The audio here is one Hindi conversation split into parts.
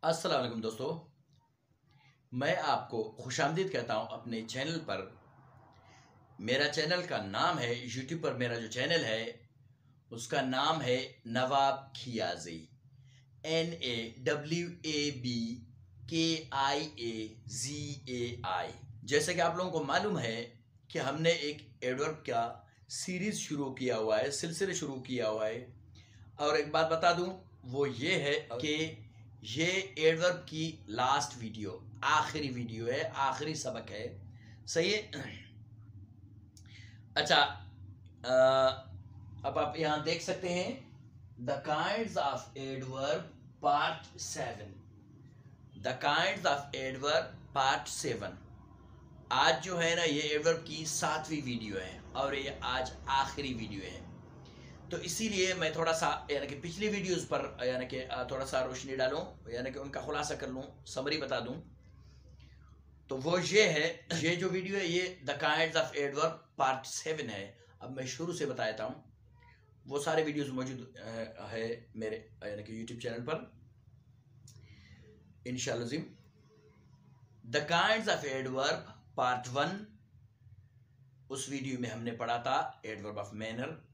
अस्सलाम वालेकुम दोस्तों, मैं आपको खुशामदीद कहता हूं अपने चैनल पर। मेरा चैनल का नाम है, यूट्यूब पर मेरा जो चैनल है उसका नाम है नवाब खियाजी। NAWABKIAZAI। जैसे कि आप लोगों को मालूम है कि हमने एक एडवर्ब का सीरीज शुरू किया हुआ है, सिलसिले शुरू किया हुआ है। और एक बात बता दूं, वो ये है कि ये एडवर्ब की लास्ट वीडियो, आखिरी वीडियो है, आखिरी सबक है। सही है। अच्छा, अब आप यहां देख सकते हैं the kinds of adverb part 7। The kinds of adverb part 7। आज जो है ना, ये एडवर्ब की 7वीं वीडियो है और ये आज आखिरी वीडियो है। तो इसीलिए मैं थोड़ा सा यानी कि पिछली वीडियोस पर यानी कि थोड़ा सा रोशनी डालूं, यानी कि उनका खुलासा कर लूं, समरी बता दूं। तो वो ये है, ये जो वीडियो है ये the kinds of adverb part 7 है। अब मैं शुरू से बता देता हूं। वो सारे वीडियोस मौजूद है मेरे यानी कि यूट्यूब चैनल पर इंशाअल्लाह। The kinds of adverb part 1, उस वीडियो में हमने पढ़ा था adverb of manner.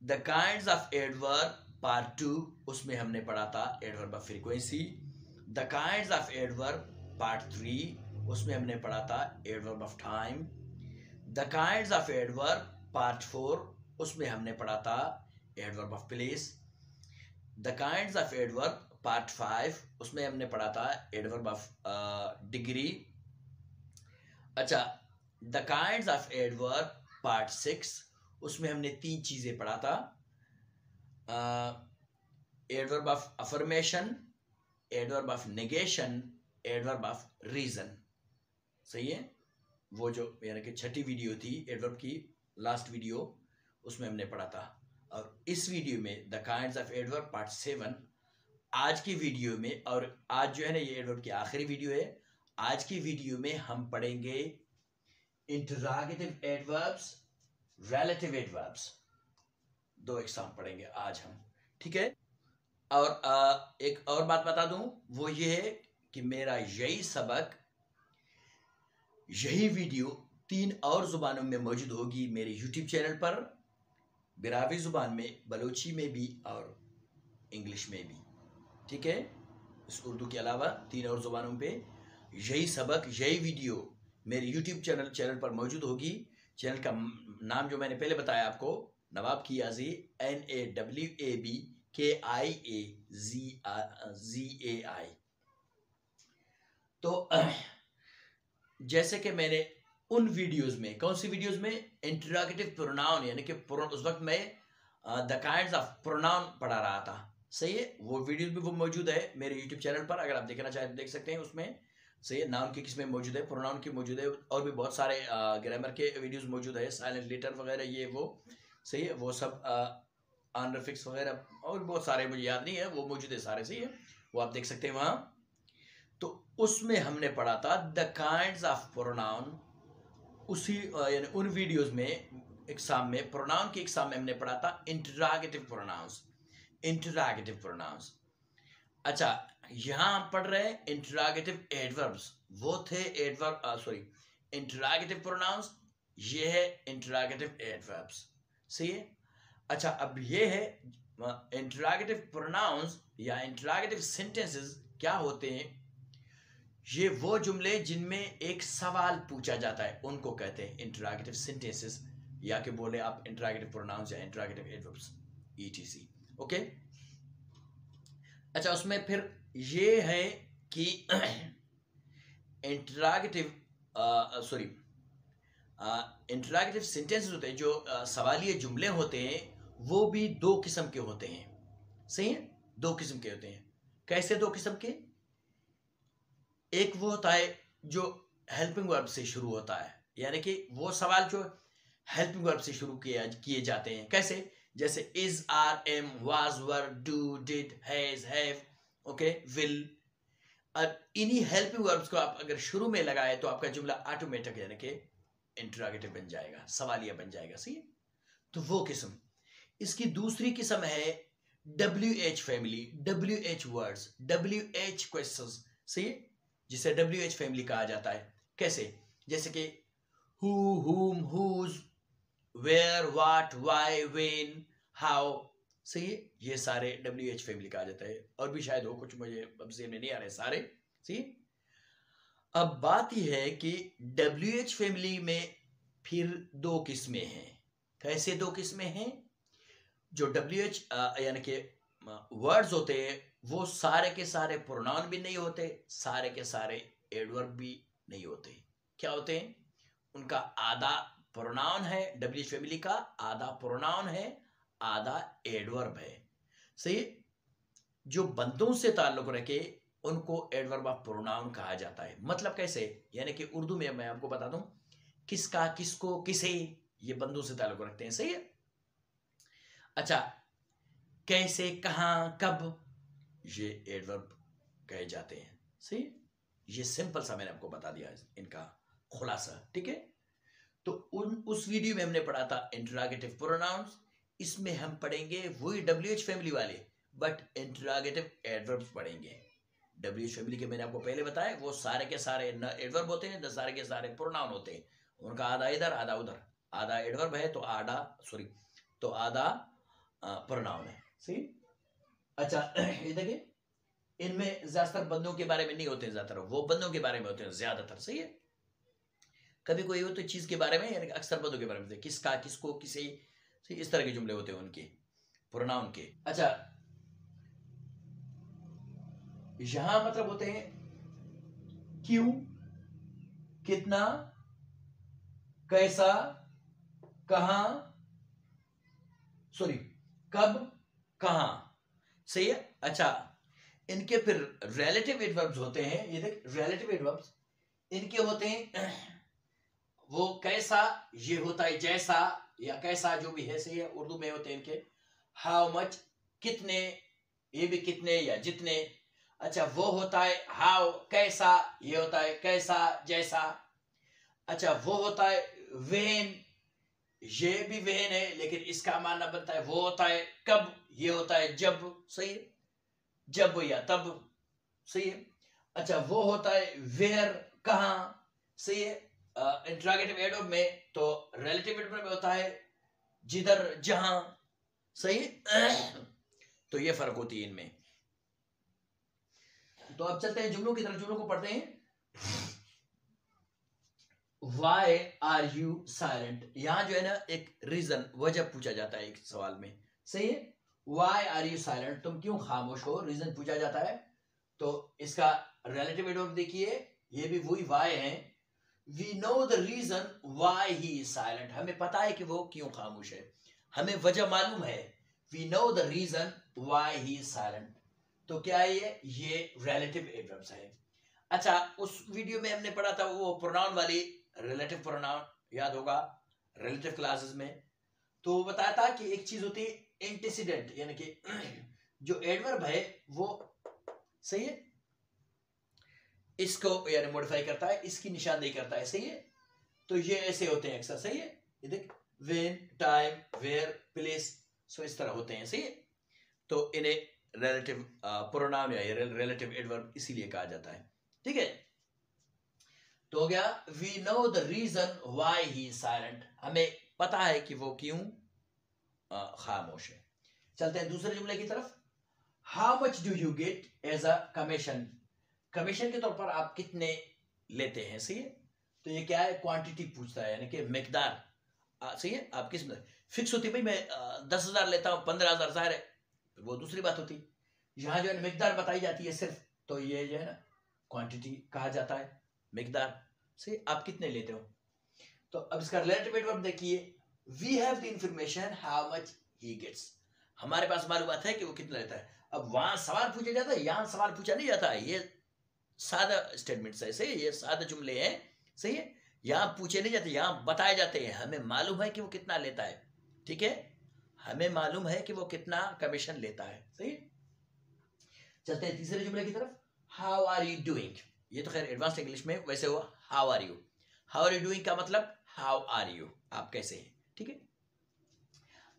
The kinds of adverb part 2, उसमें हमने पढ़ा था adverb of frequency. The kinds of adverb part 3, उसमें हमने पढ़ा था adverb of time. The kinds of adverb part 4, उसमें हमने पढ़ा था adverb of place. The kinds of adverb part 5, उसमें हमने पढ़ा था एडवर्ब ऑफ डिग्री। अच्छा, the kinds of adverb part 6, उसमें हमने 3 चीजें पढ़ा था। Adverb of affirmation, adverb of negation, adverb of reason. सही है। वो जो यानी कि 6ठी वीडियो थी एडवर्ब की, लास्ट वीडियो, उसमें हमने पढ़ा था। और इस वीडियो में the kinds of adverb part 7, आज की वीडियो में, और आज जो है ना ये एडवर्ब की आखिरी वीडियो है। आज की वीडियो में हम पढ़ेंगे interrogative adverbs, relative adverbs. 2 exam पढ़ेंगे आज हम, ठीक है। और एक और बात बता दूं, वो ये है कि मेरा यही सबक, यही वीडियो 3 और जुबानों में मौजूद होगी मेरे यूट्यूब चैनल पर, बिरावी जुबान में, बलोची में भी और इंग्लिश में भी, ठीक है। इस उर्दू के अलावा 3 और जुबानों पे यही सबक, यही वीडियो मेरे यूट्यूब चैनल पर मौजूद होगी। चैनल का नाम जो मैंने पहले बताया आपको, नवाब खियाजी, NAWABKIAZAI। तो जैसे कि मैंने उन वीडियोस में, कौन सी वीडियोस में, इंटरोगेटिव प्रोनाउन यानी कि उस वक्त मैं द काइंड्स ऑफ प्रोनाउन पढ़ा रहा था। सही है। वो वीडियोस भी वो मौजूद है मेरे यूट्यूब चैनल पर, अगर आप देखना चाहें तो देख सकते हैं उसमें। सही है। नाउन की किस्में मौजूद है, प्रोनाउन की मौजूद है, और भी बहुत सारे ग्रामर के वीडियोस मौजूद है, साइलेंट लेटर वगैरह, ये वो। सही है। वो सब ऑनरफिक्स वगैरह और बहुत सारे, मुझे याद नहीं है, वो मौजूद है सारे। सही है। वो आप देख सकते हैं वहां। तो उसमें हमने पढ़ा था द काइंड्स ऑफ प्रोनाउन। उसी यानी उन वीडियोस में, एग्जाम में, प्रोनाउन के एग्जाम में हमने पढ़ा था इंटरोगेटिव प्रोनाउंस, इंटरोगेटिव प्रोनाउंस। अच्छा, यहां हम पढ़ रहे हैं इंटरोगेटिव एडवर्ब्स। वो थे इंटरोगेटिव प्रोनाउंस, ये है इंटरोगेटिव एडवर्ब्स। सही है। अच्छा, अब ये है इंटरोगेटिव प्रोनाउंस या इंटरोगेटिव सेंटेंसेस क्या होते हैं। ये वो जुमले जिनमें एक सवाल पूछा जाता है, उनको कहते हैं इंटरोगेटिव सेंटेंसेस, या कि बोले आप इंटरोगेटिव प्रोनाउंस या इंटरोगेटिव एडवर्ब्स, ETC। ओके। अच्छा, उसमें फिर ये है कि इंटरोगेटिव सेंटेंसेस होते हैं, जो सवालिये जुमले होते हैं, वो भी 2 किस्म के होते हैं। सही है। 2 किस्म के होते हैं। कैसे 2 किस्म के? एक वो होता है जो हेल्पिंग वर्ब से शुरू होता है, यानी कि वो सवाल जो हेल्पिंग वर्ब से शुरू किए जाते हैं। कैसे? जैसे is, are, am, was, were, do, did, has, have, okay, will. और इन्हीं हेल्पिंग वर्ब्स को आप अगर शुरू में लगाए तो आपका जुमला ऑटोमेटिक यानी कि इंटरोगेटिव बन जाएगा, सवालिया बन जाएगा। सही है। तो वो किस्म। इसकी दूसरी किस्म है WH family, WH words, WH questions, सही है, जिसे WH फैमिली कहा जाता है। कैसे? जैसे कि who, whom, whose, where, what, why, when, how, सही है, ये सारे WH फैमिली कहा जाता है। और भी शायद हो कुछ, मुझे अब से नहीं आ रहे सारे, सही। अब बात यह है कि WH फैमिली में फिर दो किस्में हैं। कैसे दो किस्में हैं? जो WH यानी कि वर्ड्स होते हैं वो सारे के सारे प्रोनाउन भी नहीं होते, सारे के सारे एडवर्ब भी नहीं होते। क्या होते हैं? उनका आधा प्रोनाउन है, WH फैमिली का आधा प्रोनाउन है, आधा एडवर्ब है, सही। जो बंदों से ताल्लुक रखे उनको एडवर्ब ऑफ प्रोनाउन कहा जाता है। मतलब कैसे? यानी कि उर्दू में मैं आपको बता दूं, किसका, किसको, किसे, ये बंदों से ताल्लुक रखते हैं, सही है। अच्छा, कैसे, कहां, कब, ये एडवर्ब कहे जाते हैं, सही। ये सिंपल सा मैंने आपको बता दिया इनका खुलासा, ठीक है। तो उस वीडियो में हमने पढ़ा था इंटरोगेटिव प्रोनाउंस, इसमें हम पढ़ेंगे वही WH फैमिली वाले, बट इंटरोगेटिव एडवर्ब्स पढ़ेंगे। WH फैमिली के मैंने आपको पहले बताया वो सारे के सारे न एडवर्ब होते हैं, न सारे के सारे प्रोनाउन होते हैं। उनका आधा इधर आधा उधर, आधा एडवर्ब है तो आधा प्रोनाउन है, सही। अच्छा, ये देखिए, इनमें ज्यादातर बंदों के बारे में नहीं होते, ज्यादातर वो बंदों के बारे में होते हैं ज्यादातर, सही है। कभी कोई हो तो चीज के बारे में, यानी अक्सर बंदों के बारे में, किसका, किसको, किसे, इस तरह के जुमले होते हैं उनके प्रोनाउन के। अच्छा, यहां मतलब होते हैं क्यों, कितना, कैसा, कहां, सॉरी, कब, कहां, सही है। अच्छा, इनके फिर रिलेटिव एडवर्ब्स होते हैं। ये देख, रिलेटिव एडवर्ब्स इनके होते हैं वो कैसा, ये होता है जैसा या कैसा, जो भी है, सही है। उर्दू में होते हैं इनके हाउ मच, कितने, ये भी कितने या जितने। अच्छा, वो होता है हाउ, कैसा, ये होता है कैसा, जैसा। अच्छा, वो होता है व्हेन, ये भी व्हेन है लेकिन इसका मानना बनता है वो होता है कब, ये होता है जब, सही है, जब या तब, सही है। अच्छा, वो होता है वेयर, कहां, सही है। इंट्रोगेटिव एडवर्ब में तो रिलेटिव एडवर्ब में होता है जिधर, जहां, सही है। तो ये फर्क होती है इनमें। तो अब चलते हैं जुमलों की तरफ, जुमलों को पढ़ते हैं। Why are you silent? यहां जो है ना एक रीजन, वजह पूछा जाता है एक सवाल में, सही है। Why are you silent? तुम क्यों खामोश हो, रीजन पूछा जाता है। तो इसका रिलेटिव एडवर्ब देखिए, ये भी वही why है। We know the reason why he is silent. हमें पता है कि वो क्यों खामोश है, हमें वजह मालूम है। We know the reason why he is silent. तो क्या है ये रिलेटिव एडवर्ब्स है। अच्छा, उस वीडियो में हमने पढ़ा था वो प्रोनाउन वाली रिलेटिव प्रोनाउन, याद होगा रिलेटिव क्लासेस में। तो वो बताया था कि एक चीज होती है एंटीसीडेंट, यानी कि जो एडवर्ब है वो, सही है, इसको यानी मॉडिफाई करता है, इसकी निशानदेही करता है, सही है। तो ये ऐसे होते हैं अक्सर, सही है। ये देख, when, time, where, place, so इस तरह होते हैं, सही है। तो इन्हें रिलेटिव प्रोनाउन या रिलेटिव एडवर्ब इसीलिए कहा जाता है, ठीक है। तो हो गया we know the reason why he is silent, हमें पता है कि वो क्यों खामोश है। चलते हैं दूसरे जुमले की तरफ। How much do you get as a commission, commission के तौर पर आप कितने लेते हैं, सही है। तो ये क्या है, क्वांटिटी पूछता है, यानी कि मिकदार, सही है। आप किस में फिक्स होती है, भाई मैं 10,000 लेता हूं, 15,000, जाहिर है वो दूसरी बात होती। यहां जो है मिकदार बताई जाती है सिर्फ, तो ये जो है ना क्वांटिटी कहा जाता है, मिकदार, सही, आप कितने लेते हो। तो अब इसका रिलेटिव एडवर्ब देखिए, we have the information how much he gets, हमारे पास मालूमात है कि वो कितना लेता है। अब वहां सवाल पूछा जाता है, यहां सवाल पूछा नहीं जाता है, ये सादा स्टेटमेंट है, सही, ये सादा जुमले हैं, सही है। यहां पूछे नहीं जाते, यहां बताए जाते हैं, हमें मालूम है कि वो कितना लेता है, ठीक है, हमें मालूम है कि वो कितना कमीशन लेता है, सही। चलते हैं तीसरे जुमले की तरफ। हाउ आर यू डूइंग, ये तो खैर एडवांस इंग्लिश में वैसे हुआ how are you. How are you doing का मतलब हाउ आर यू, आप कैसे हैं, ठीक है।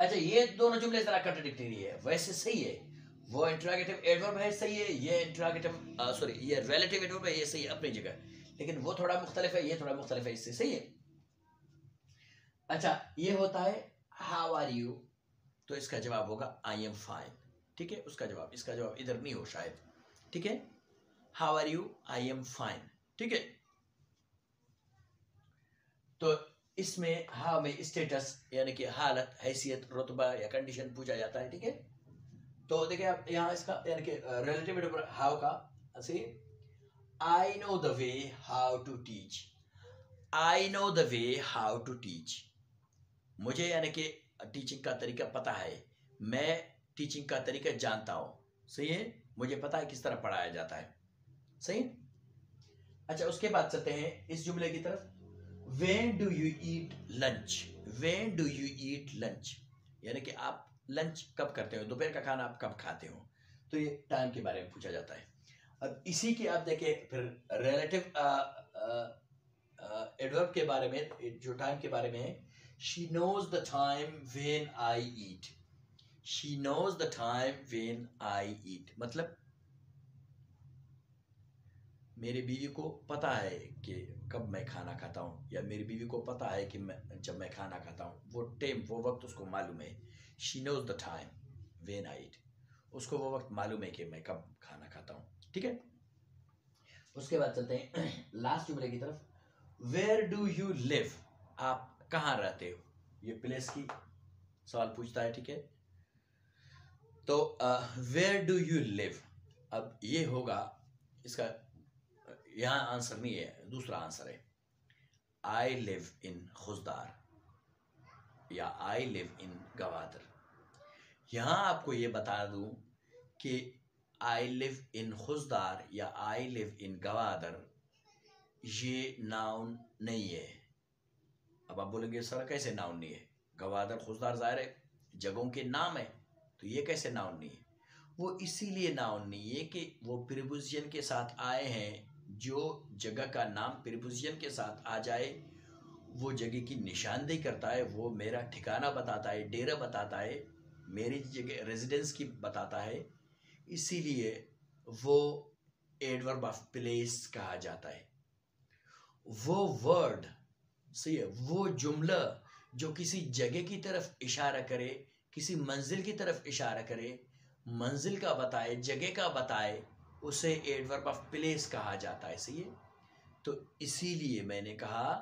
अच्छा, ये दोनों जुमले जरा कंट्राडिक्टरी है, वैसे सही है, वो इंटरोगेटिव एडवर्ब है, सही है, ये इंटरोगेटिव सॉरी ये रिलेटिव एडवर्ब है, ये सही है अपनी जगह, लेकिन वो थोड़ा मुख्तलिफ है, ये थोड़ा मुख्तलिफ है, इससे सही है। अच्छा, ये होता है हाउ आर यू, तो इसका जवाब होगा आई एम फाइन, ठीक है, उसका जवाब, इसका जवाब इधर नहीं हो शायद, ठीक है, how are you, I am fine, ठीक है। तो इसमें हाउ में स्टेटस यानी कि हालत, हैसियत, रुतबा या कंडीशन पूछा जाता है, ठीक है। तो देखिए आप यहाँ इसका यानी कि रिलेटिव हाउ का ऐसे, I know the way how to teach, I know the way how to teach, मुझे यानी कि टीचिंग का तरीका पता है, मैं टीचिंग का तरीका जानता हूँ, सही है, मुझे पता है किस तरह पढ़ाया जाता है, सही। अच्छा, उसके बाद चलते हैं इस जुमले की तरफ, when do you eat lunch, when do you eat lunch, यानी कि आप लंच कब करते हो, दोपहर का खाना आप कब खाते हो, तो ये टाइम के बारे में पूछा जाता है। अब इसी के आप देखें फिर रिलेटिव एडवर्ब के बारे में, जो टाइम के बारे में है, she knows the time when I eat, she knows the time when I eat, मतलब मेरी बीवी को पता है कि कब मैं खाना खाता हूँ, या मेरी बीवी को पता है कि जब मैं खाना खाता हूँ, वो टाइम, वो वक्त उसको मालूम है, she knows the time when I eat, उसको वो वक्त मालूम है कि मैं कब खाना खाता हूँ, ठीक है। उसके बाद चलते हैं लास्ट जुमले की तरफ, वेयर डू यू लिव, आप कहाँ रहते हो, ये प्लेस की सवाल पूछता है, ठीक है। तो वेयर डू यू लिव, अब ये होगा इसका, यहाँ आंसर नहीं है, दूसरा आंसर है, आई लिव इन खुजदार या आई लिव इन गवादर। यहाँ आपको ये बता दूं कि आई लिव इन खुजदार या आई लिव इन गवादर ये नाउन नहीं है। अब आप बोलेंगे सर कैसे नाउन नहीं है, गवादर खुजदार ज़ाहिर है जगहों के नाम है, तो ये कैसे नाउन नहीं है, वो इसीलिए नाउन नहीं है कि वो प्रीपोजिशन के साथ आए हैं, जो जगह का नाम प्रीपोजिशन के साथ आ जाए वो जगह की निशानदेही करता है, वो मेरा ठिकाना बताता है, डेरा बताता है, मेरी जगह रेजिडेंस की बताता है, इसीलिए वो एडवर्ब ऑफ प्लेस कहा जाता है। वो वर्ड सही है, वो जुमला जो किसी जगह की तरफ इशारा करे, किसी मंजिल की तरफ इशारा करे, मंजिल का बताए, जगह का बताए, उसे एडवर्ब ऑफ प्लेस कहा जाता है, सही है। तो इसीलिए मैंने कहा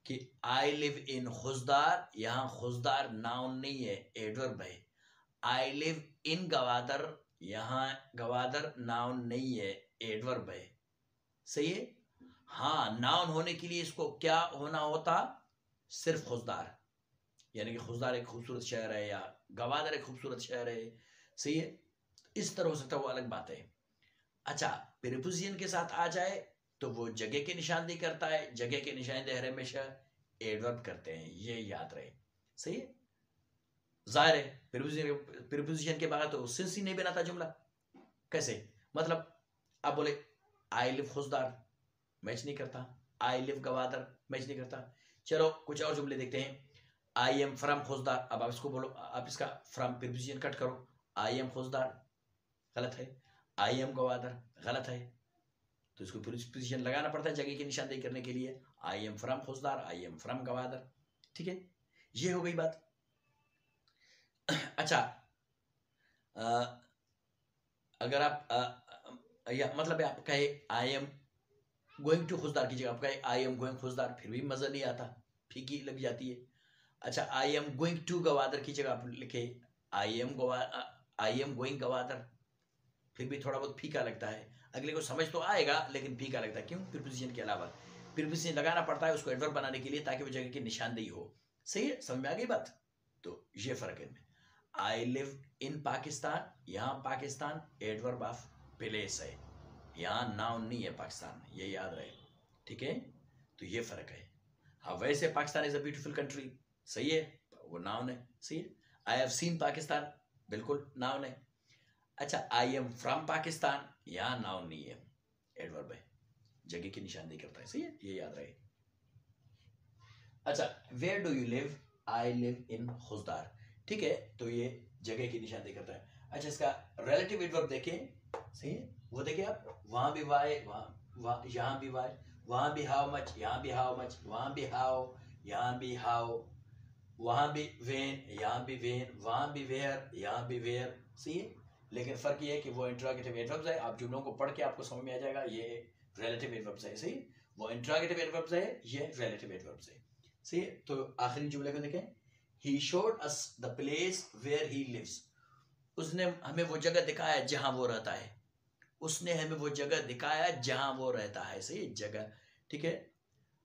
कि आई लिव इन खुजदार, यहाँ खुजदार नाउन नहीं है, एडवर्ब है। आई लिव इन गवादर, यहाँ गवादर नाउन नहीं है, एडवर्ब है, सही है। हाँ, नाउन होने के लिए इसको क्या होना होता, सिर्फ खुजदार, यानी कि खुजदार एक खूबसूरत शहर है या गवादर एक खूबसूरत शहर है, सही है, इस तरह हो सकता है, वो अलग बात है। अच्छा, प्रीपोजिशन के साथ आ जाए तो वो जगह की निशानदेही करता है, जगह के निशानदेही हमेशा एडवर्ब करते हैं, ये याद रहे, सही है। जाहिर है प्रीपोजिशन के बाद तो सेंस ही नहीं बनाता जुमला, कैसे, मतलब आप बोले आई लिव खुजदार मैच नहीं करता, आई लिव गवादर मैच नहीं करता। चलो कुछ और जुमले देखते हैं, आई एम फ्रॉम खुजदार, अब आप इसको बोलो, आप इसका फ्रॉम प्रीपोजिशन कट करो, आई एम खुजदार गलत है, आई एम गवादर गलत है, तो इसको प्रीपोजिशन लगाना पड़ता है जगह की निशानदेही करने के लिए, I am from Khuzdar, I am from Gwadar, ठीक है, ये हो गई बात। अच्छा, अगर आप या मतलब आप कहे I am going to Khuzdar की जगह आप कहे आई एम गोइंग खुजदार, फिर भी मजा नहीं आता, फीकी लग जाती है। अच्छा, I am going to Gwadar की जगह आप लिखे आई एम गोइंग गवादर, फिर भी थोड़ा बहुत फीका लगता है, अगले को समझ तो आएगा लेकिन फीका लगता है, क्यों, प्रीपोजिशन के अलावा प्रीपोजिशन लगाना पड़ता है उसको एडवर्ब बनाने के लिए ताकि वो जगह की निशानदेही हो, सही है, समझ में आ गई बात। तो ये फर्क है इनमें। आई लिव इन पाकिस्तान, यहाँ पाकिस्तान एडवर्ब ऑफ प्लेस है, यहाँ नाउन नहीं है पाकिस्तान, ये याद रहे, ठीक है, तो ये फर्क है। हाँ, वैसे Pakistan is a beautiful country, सही है, वो नाउन है, सही है। आई हैव सीन पाकिस्तान, बिल्कुल नाउन है। अच्छा, आई एम फ्रॉम पाकिस्तान, यहाँ नाउन नहीं है, एडवर्ब है, जगह की निशानदेही करता है, सही है, ये याद रहे। अच्छा, where do you live, I live in Khuzdar, ठीक है, तो ये जगह की निशानदेही करता है। अच्छा, इसका रिलेटिव एडवर्ब देखें, सही है, वो देखिए आप, वहां भी वाई, वहां यहाँ भी वाई, वहां भी हाउ मच, यहाँ भी हाउ मच, वहां भी हाउ, यहाँ भी हाउ, वहां भी वेन, यहाँ भी वेन, वहां भी वेयर, यहाँ भी वेयर, सही है। लेकिन फर्क ये है कि वो इंट्रोगेटिव एडवर्ब्स है, आप जुमलों को पढ़ के आपको समझ में आ जाएगा, ये रिलेटिव एडवर्ब्स है, सही। वो इंट्रोगेटिव एडवर्ब्स है, ये रिलेटिव एडवर्ब्स है, सही है। तो आखिरी जुमले को देखें, he showed us the place where he lives, उसने हमें वो जगह दिखाया जहां वो रहता है, उसने हमें वो जगह दिखाया जहां वो रहता है, सही जगह, ठीक है।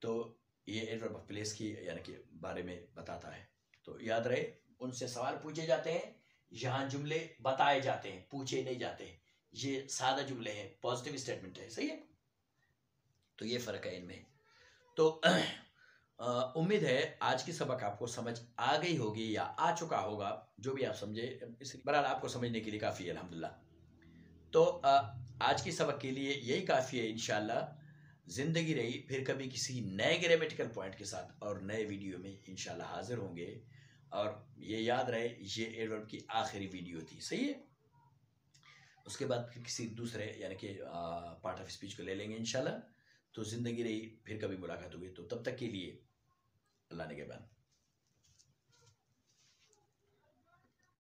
तो ये एडवर्ब ऑफ प्लेस की यानी कि बारे में बताता है। तो याद रहे, उनसे सवाल पूछे जाते हैं, यहाँ जुमले बताए जाते हैं, पूछे नहीं जाते, ये सादा जुमले हैं, पॉजिटिव स्टेटमेंट है, सही है। तो ये फर्क है इनमें। तो उम्मीद है आज की सबक आपको समझ आ गई होगी या आ चुका होगा, जो भी आप समझे, बहरहाल आपको समझने के लिए काफ़ी है, अल्हम्दुलिल्लाह। तो आज की सबक के लिए यही काफ़ी है। इंशाल्लाह ज़िंदगी रही फिर कभी किसी नए ग्रामेटिकल पॉइंट के साथ और नए वीडियो में इंशाल्लाह हाजिर होंगे। और ये याद रहे, ये एडवर्ब की आखिरी वीडियो थी, सही है। उसके बाद फिर किसी दूसरे यानी कि पार्ट ऑफ स्पीच को ले लेंगे इंशाल्लाह। तो ज़िंदगी रही फिर कभी मुलाकात होगी, तो तब तक के लिए अल्लाह ने के बाद।